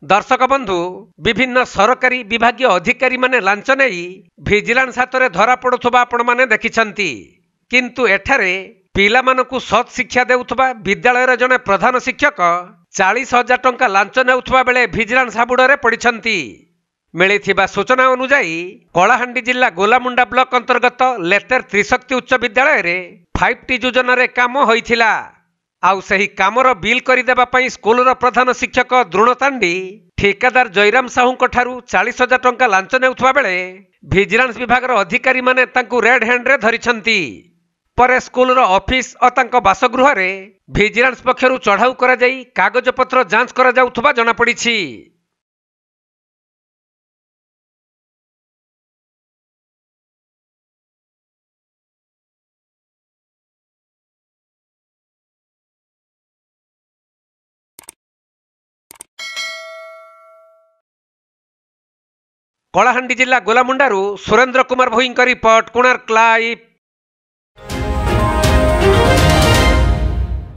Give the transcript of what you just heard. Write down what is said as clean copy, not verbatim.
दर्शक बंधु विभिन्न सरकारी विभागीय अधिकारी माने लांच नहीं विजिलेंस हाथ में धरा पड़ुवा आपण माने देखिछंती किंतु एठारे पिलामानकु सत् शिक्षा देउथबा विद्यालय जने प्रधान शिक्षक 40,000 टंका लांच नेउथबा बेले विजिलेंस हाबुडरे पड़िछंती। मिलिथिबा सूचना अनुसार कलाहांडी जिला गोलामुंडा ब्लॉक अंतर्गत लेटेर त्रिशक्ति उच्च विद्यालय रे 5T योजना रे काम होइथिला। आउ सही कामर बिल करदेवा स्कूल प्रधान शिक्षक द्रोणतांडी ठेकेदार जयराम साहू ठारू 40,000 टंका लांच नेउथबा बेले विजिलेंस विभाग अधिकारी माने तांकु रेड हैंड रे धरिछंती। परे स्कूल ऑफिस और तांको बासगृह रे विजिलेंस पक्षरु चढ़ाऊ करा जाई कागजपत्र जांच करा जाउथबा जना पड़िछि। कलाहांडी जिला गोलामुंडारू सुरेंद्र कुमार भोईंका रिपोर्ट, कोणार्क लाइव।